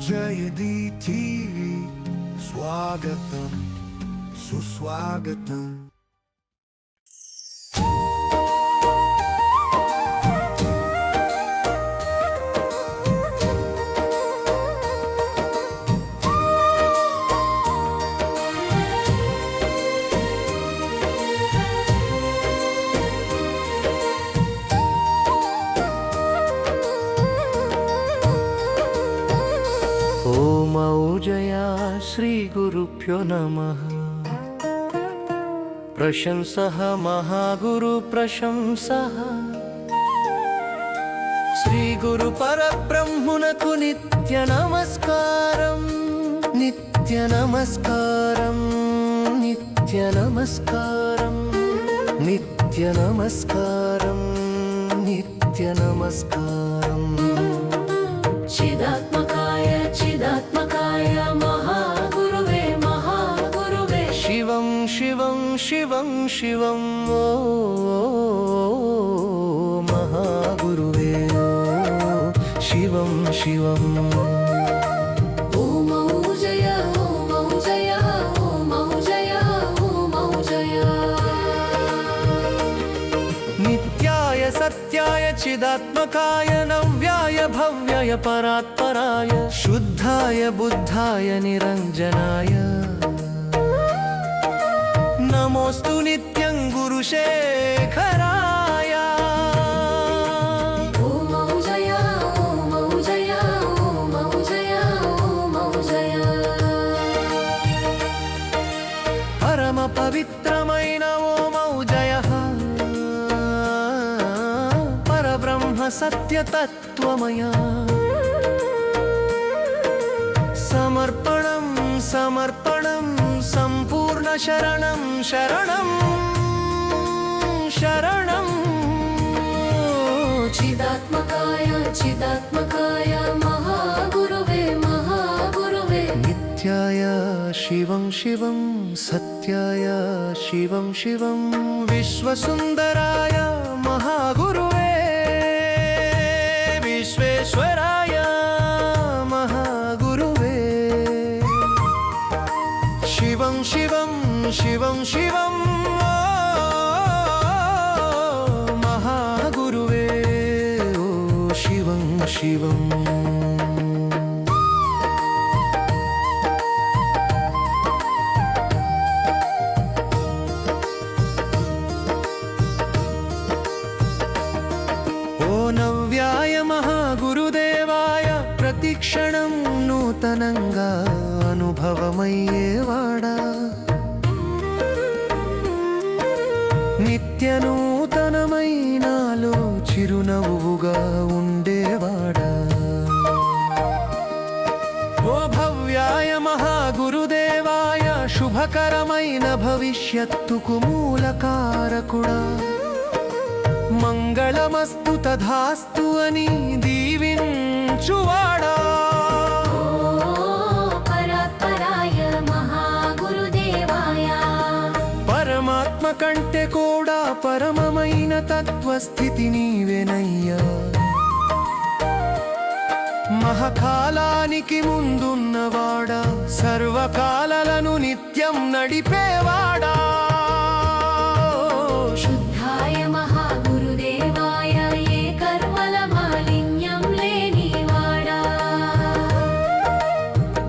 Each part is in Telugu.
జయది టీవీ స్వాగతం సుస్వాగతం. ఓం ఔజయా శ్రీ గురుభ్యో నమః. ప్రశంసః మహాగురు ప్రశంసః. శ్రీ గురు పరబ్రహ్మునకు నిత్య నమస్కారం, నిత్య నమస్కారం, నిత్య నమస్కారం, నిత్య నమస్కారం, నిత్య నమస్కారం. చిదాత్మకాయ చిదాత్మకాయ మహాగురువే మహాగురువే శివం శివం శివం శివం ఓ మహాగురువే ఓ శివం శివం. ఓం ఔజయ ఓం ఔజయ ఓం ఔజయ ఓం ఔజయ. నిత్యాయ సత్యాయ చిదాత్మకాయ నవ్యాయ భవ్యాయ పరాత్పరాయ శుద్ధాయ బుద్ధాయ నిరంజనాయ నమోస్తు నిత్యం గురుశేఖరాయ. ఓం ఔజయ ఓం ఔజయ ఓం ఔజయ ఓం ఔజయ. పరమ పవిత్రమైన ఓం ఔజయః పరబ్రహ్మ సత్యతత్వమయ. సమర్పణం సమర్పణం సంపూర్ణ శరణం శరణం శరణం. చిదాత్మకాయ చిదాత్మకాయ మహాగురువే మహాగురువే నిత్యాయ శివం శివం సత్యాయ శివం శివం విశ్వసుందరాయ మహాగురువే విశ్వేశ్వరాయ మహాగురువే శివం శివం శివం శివం ఓ మహాగురువే ఓ శివం శివం. ఓ నవ్యాయ మహాగురుదేవాయ ప్రతిక్షణం నూతనంగా అనుభవమయ్యేవాడా నిత్య నూతనమైనాలో చిరునవ్వుగా ఉండేవాడా. ఓ భవ్యాయ మహాగురుదేవాయ శుభకరమైన భవిష్యత్తుకు మూలకారకుడా మంగళమస్తు తథాస్తు అని దీవించువాడా. పరాత్పరాయ మహాగురుదేవాయ పరమాత్మ కంటే కూడా పరమమైన తత్వస్థితి నీవెనయ్యా. మహాకాలానికి ముందున్నవాడా సర్వకాలలను నిత్యం నడిపేవాడా. శుద్ధాయ మహాగురుదేవాయ ఏ కర్మల మాలిన్యం లేనివాడా.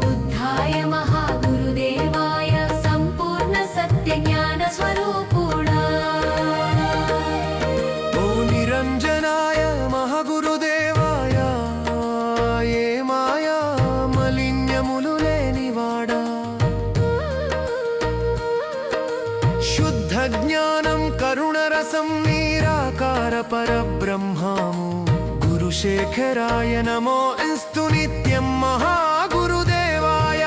బుద్ధాయ మహాగురుదేవాయ సంపూర్ణ సత్య జ్ఞాన స్వరూపుడా. ఓ నిరంజనాయ మహాగురుదేవాయ ఏ మాయా మలిన్యములు లేనివాడా. శుద్ధ జ్ఞానం కరుణరసం నీరాకార పరబ్రహ్మము గురుశేఖరాయ నమో ఇస్తు నిత్యం మహాగురుదేవాయ.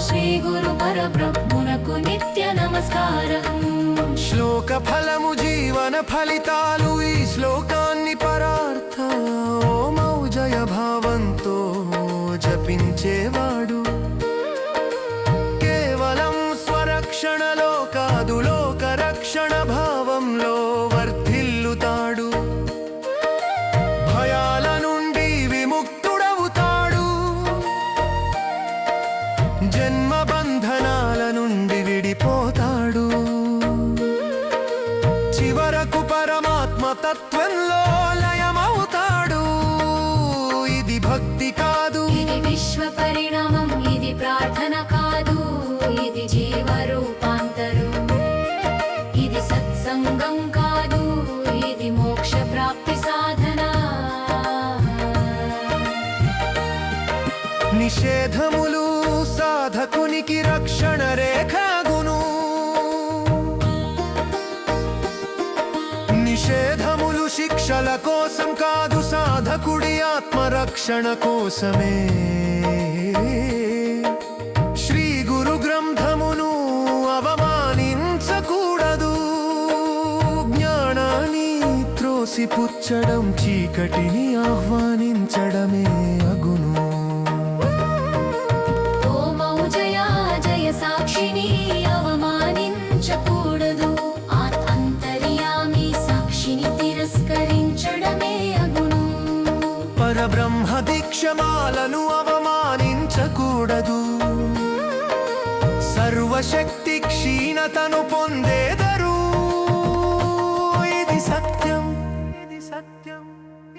శ్రీ గురు పరబ్రహ్మునకు నిత్య నమస్కారం. శ్లోక ఫలము జీవన ఫలితాలు ఈ శ్లోకాన్ని పరార్థ ఓం ఔజయ భావంతో జపించేవాడు కేవలం స్వరక్షణలో కాదు లోక రక్షణ భావంలో వర్ధిల్లుతాడు. భయాల నుండి విముక్తుడవుతాడు. తత్వంలో లయమవుతాడు. ఇది భక్తి కాదు, ఇది విశ్వ పరిణామం, ఇది ప్రార్థన కాదు, ఇది జీవ రూపాంతరం. ఇది సత్సంగం కాదు, ఇది మోక్ష ప్రాప్తి సాధన. నిషేధములు సాధకునికి రక్షణ రేఖాగును. నిషేధములు శిక్షల కోసం కాదు, సాధకుడి ఆత్మరక్షణ కోసమే. శ్రీ గురు గ్రంథమును అవమానించకూడదు. జ్ఞానాన్ని త్రోసిపుచ్చడం, చీకటిని ఆహ్వానించడమే అగును. ఓ మౌజయ జయ సాక్షిని అవమానించకూడదు. అంతర్యామి సాక్షిని తిరస్కరించడమే అగును. పరబ్రహ్మ దీక్షమాలను అవమానించకూడదు. సర్వశక్తి క్షీణతను పొందేదరు. ఇది సత్యం, ఇది సత్యం,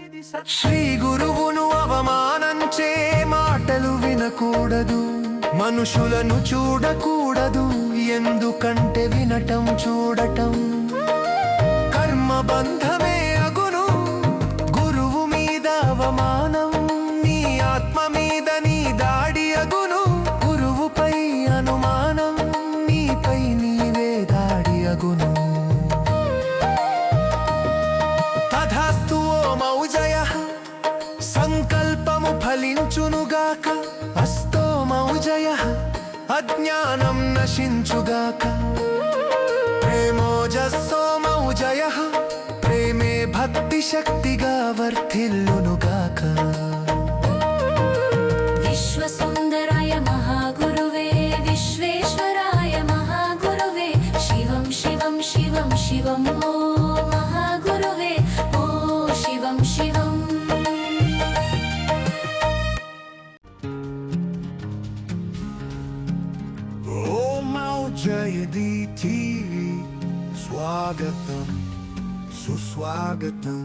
ఇది సత్యం. శ్రీ గురువును అవమానంచే మాటలు వినకూడదు. మనుషులను చూడకూడదు, ఎందుకంటే వినటం చూడటం కర్మబంధమే అగును. గురువు మీద అవమానం నీ ఆత్మ మీద నీ దాడి అగును. గురువుపై అనుమానం నీపై నీవే దాడి అగును. తథాస్తు ఓ మౌజయ, సంకల్పము ఫలించునుగాక. అస్తో మౌజయ, అజ్ఞానం నశించుగాక. ప్రేమోజస్సో మౌజయ, ప్రేమే భక్తి శక్తిగా వర్ధిల్లునుగాక. విశ్వసుందరాయ మహాగురువే, విశ్వేశ్వరాయ మహాగురువే, శివం శివం శివం శివం ఓ మహాగురువే, ఓ శివం శివం. ఓం మౌజయది టీవీ స్వాగతం సుస్వాగతం.